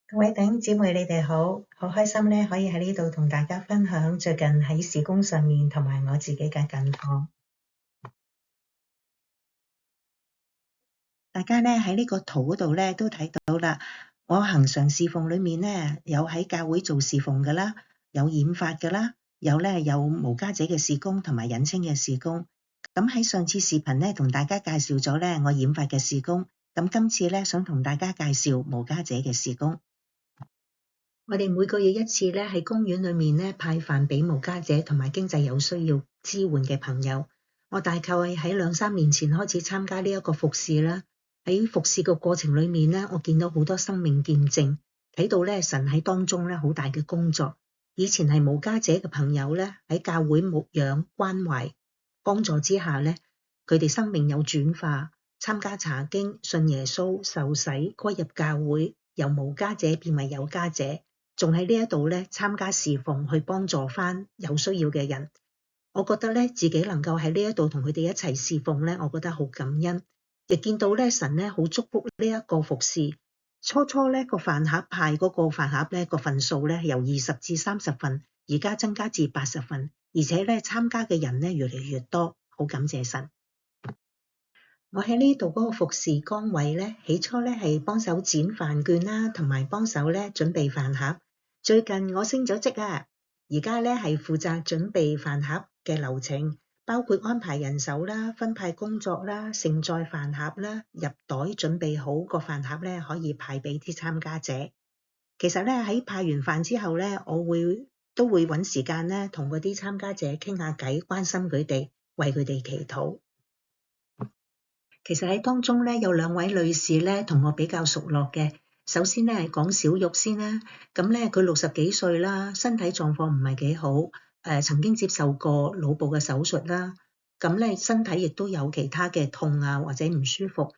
各位弟兄姊妹，你哋好，好開心咧，可以喺呢度同大家分享最近喺事工上面同埋我自己嘅近況。大家咧喺呢個圖嗰度咧都睇到啦，我恆常侍奉裏面咧有喺教會做侍奉㗎啦，有染髮㗎啦，有無家者嘅事工同埋隱青嘅事工。咁喺上次視頻咧同大家介紹咗咧我染髮嘅事工，咁今次咧想同大家介紹無家者嘅事工。我哋每個月一次咧，喺公園裏面咧派飯俾無家者同埋經濟有需要支援嘅朋友。我大概喺2-3年前開始參加呢一個服侍啦。喺服侍嘅過程裏面咧，我見到好多生命見證，睇到咧神喺當中咧好大嘅工作。以前係無家者嘅朋友咧，喺教會牧養、關懷、幫助之下咧，佢哋生命有轉化，參加查經、信耶穌、受洗、歸入教會，由無家者變為有家者。仲喺呢一度咧參加侍奉，去幫助翻有需要嘅人。我覺得咧自己能夠喺呢一度同佢哋一齊侍奉咧，我覺得好感恩。亦見到咧神咧好祝福呢一個服侍。初咧個飯盒派嗰個飯盒咧個份數咧由20至30份，而家增加至80份，而且咧參加嘅人咧越嚟越多，好感謝神。我喺呢度嗰個服侍崗位咧，起初咧係幫手剪飯券啦，同埋幫手咧準備飯盒。最近我升咗職啊，而家咧係負責準備飯盒嘅流程，包括安排人手啦、分派工作啦、盛載飯盒啦、入袋準備好個飯盒咧，可以派俾啲參加者。其實咧喺派完飯之後咧，我都會揾時間咧同嗰啲參加者傾下偈，關心佢哋，為佢哋祈禱。其實喺當中咧有2位女士咧同我比較熟絡嘅。首先咧係講小玉先啦，咁咧佢60幾歲啦，身體狀況唔係幾好，曾經接受過腦部嘅手術啦，咁咧身體亦都有其他嘅痛啊或者唔舒服。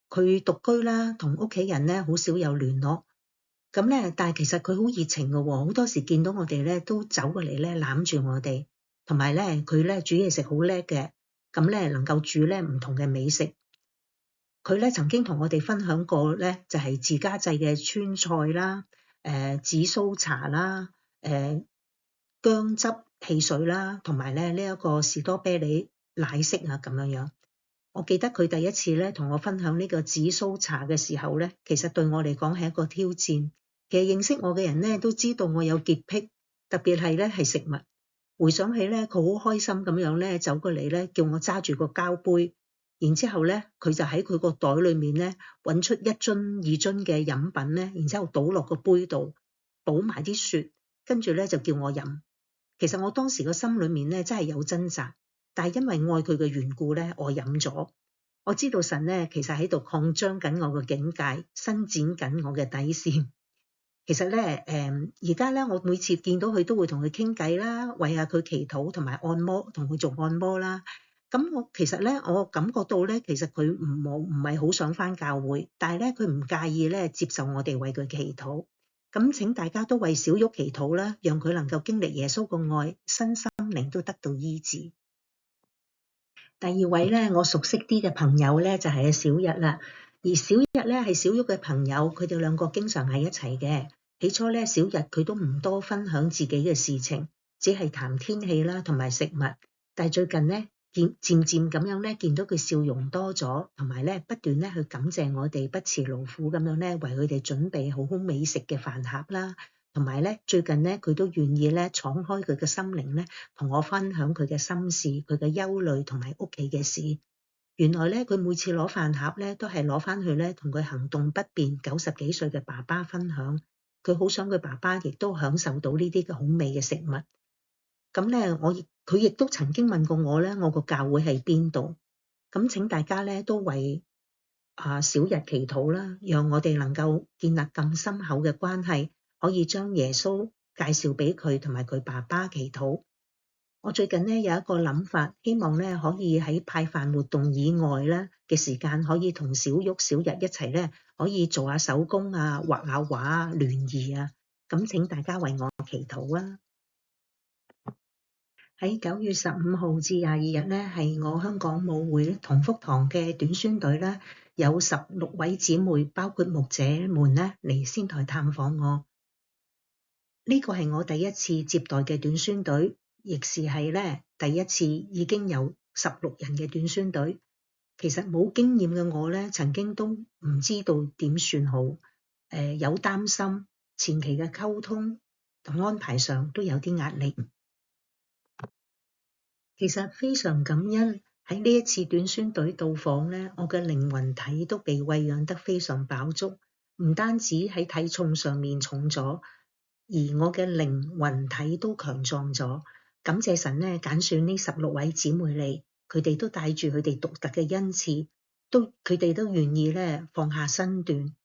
佢獨居啦，同屋企人咧好少有聯絡，咁咧但係其實佢好熱情嘅喎，好多時見到我哋咧都走過嚟咧攬住我哋，同埋咧佢咧煮嘢食好叻嘅，咁咧能夠煮咧唔同嘅美食。佢咧曾經同我哋分享過咧，就係自家製嘅川菜啦、紫蘇茶啦、薑汁汽水啦，同埋咧呢一個士多啤梨奶昔啊咁樣。我記得佢第一次咧同我分享呢個紫蘇茶嘅時候咧，其實對我嚟講係一個挑戰。其實認識我嘅人咧都知道我有潔癖，特別係咧係食物。回想起咧，佢好開心咁樣咧走過嚟咧，叫我揸住個膠杯。然之後咧，佢就喺佢個袋裏面咧揾出1樽2樽嘅飲品咧，然之後倒落個杯度，倒埋啲雪，跟住咧就叫我飲。其實我當時個心裏面咧真係有掙扎，但係因為愛佢嘅緣故咧，我飲咗。我知道神咧其實喺度擴張緊我嘅境界，伸展緊我嘅底線。其實咧，而家咧我每次見到佢都會同佢傾偈啦，為下佢祈禱同埋按摩，同佢做按摩啦。咁我其實咧，我感覺到咧，其實佢唔係好想返教會，但係咧佢唔介意咧接受我哋為佢祈禱。咁請大家都為小玉祈禱啦，讓佢能夠經歷耶穌個愛，身心靈都得到醫治。第2位咧，我熟悉啲嘅朋友咧就係小日啦。而小日咧係小玉嘅朋友，佢哋2個經常喺一齊嘅。起初咧，小日佢都唔多分享自己嘅事情，只係談天氣啦同埋食物。但係最近咧，漸漸咁樣咧，見到佢笑容多咗，同埋咧不斷咧去感謝我哋不辭勞苦咁樣咧，為佢哋準備好好美食嘅飯盒啦。同埋咧，最近咧佢都願意咧敞開佢嘅心靈咧，同我分享佢嘅心事、佢嘅憂慮同埋屋企嘅事。原來咧，佢每次攞飯盒咧，都係攞翻去咧，同佢行動不便90幾歲嘅爸爸分享。佢好想佢爸爸亦都享受到呢啲嘅好味嘅食物。咁咧，佢亦都曾經問過我咧，我個教會喺邊度？咁請大家咧都為小日祈禱啦，讓我哋能夠建立更深厚嘅關係，可以將耶穌介紹俾佢同埋佢爸爸祈禱。我最近咧有一個諗法，希望咧可以喺派飯活動以外咧嘅時間，可以同小玉、小日一齊咧，可以做下手工啊、畫下畫啊、聯誼啊。咁請大家為我祈禱啊！喺9月15號至22日咧，係我香港母會同福堂嘅短宣隊啦，有16位姊妹，包括牧者們咧嚟仙台探訪我。呢個係我第一次接待嘅短宣隊，亦係咧第一次已經有16人嘅短宣隊。其實冇經驗嘅我咧，曾經都唔知道點算好，有擔心，前期嘅溝通同安排上都有啲壓力。其實非常感恩喺呢一次短宣隊到訪咧，我嘅靈魂體都被餵養得非常飽足，唔單止喺體重上面重咗，而我嘅靈魂體都強壯咗。感謝神咧，揀選呢16位姊妹嚟。佢哋都帶住佢哋獨特嘅恩賜，佢哋都願意咧放下身段，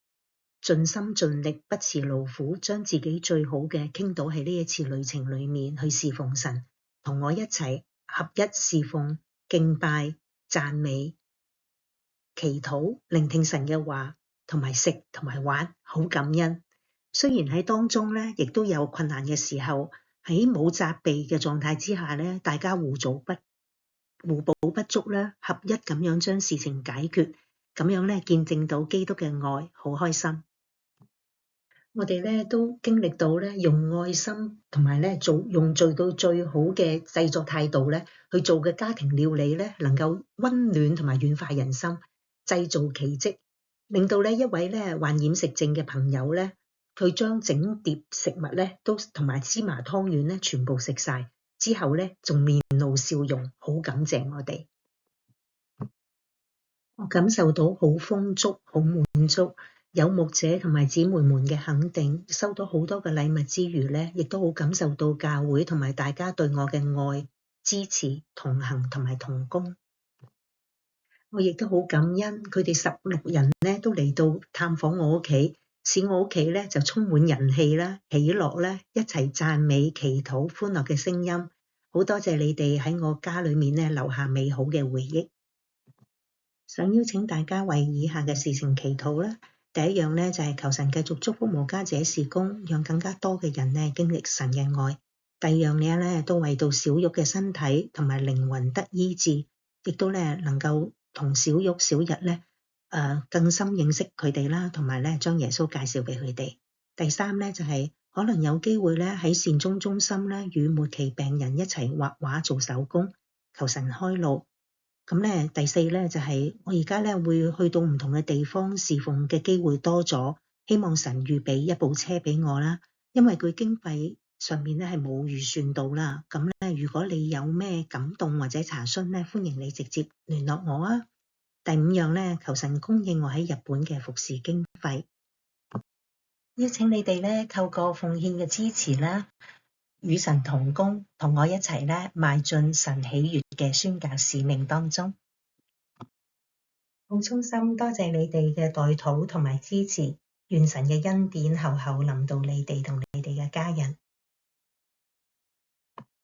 盡心盡力，不辭勞苦，將自己最好嘅傾倒喺呢一次旅程裏面去侍奉神，同我一齊合一侍奉、敬拜、讚美、祈禱、聆聽神嘅話，同埋食同埋玩，好感恩。雖然喺當中咧，亦都有困難嘅時候，喺冇責備嘅狀態之下咧，大家互補不足咧，合一咁樣將事情解決，咁樣咧見證到基督嘅愛，好開心。我哋咧都經歷到咧用愛心同埋咧用做到最好嘅製作態度咧去做嘅家庭料理咧，能夠溫暖同埋軟化人心，製造奇蹟，令到呢一位咧患染食症嘅朋友咧，佢將整碟食物咧都同埋芝麻湯圓咧全部食晒。之後咧，仲面露笑容，好感謝我哋。我感受到好豐足、好滿足，有牧者同埋姊妹們嘅肯定，收到好多嘅禮物之餘咧，亦都好感受到教會同埋大家對我嘅愛、支持、同行同埋同工。我亦都好感恩，佢哋16人咧都嚟到探訪我屋企，使我屋企咧就充滿人氣啦、喜樂啦，一齊讚美、祈禱、歡樂嘅聲音。好多謝你哋喺我家裏面咧留下美好嘅回憶。想邀請大家為以下嘅事情祈禱啦。第一樣咧就係求神繼續祝福無家者事工，讓更加多嘅人咧經歷神嘅愛。第二樣嘢咧都為到小玉嘅身體同埋靈魂得醫治，亦都咧能夠同小玉、小日咧更深認識佢哋啦，同埋咧將耶穌介紹俾佢哋。第三咧就係可能有機會咧喺善終中心咧與末期病人一齊畫畫做手工，求神開路。咁咧第四咧就係我而家咧會去到唔同嘅地方侍奉嘅機會多咗，希望神預備一部車俾我啦，因為佢經費上面咧係冇預算到啦。咁咧如果你有咩感動或者查詢咧，歡迎你直接聯絡我啊。第五樣咧，求神供應我喺日本嘅服侍經費。邀請你哋咧透過奉獻嘅支持啦，與神同工，同我一齊咧邁進神喜悅嘅宣教使命當中。好衷心多謝你哋嘅代禱同埋支持，願神嘅恩典厚厚臨到你哋同你哋嘅家人。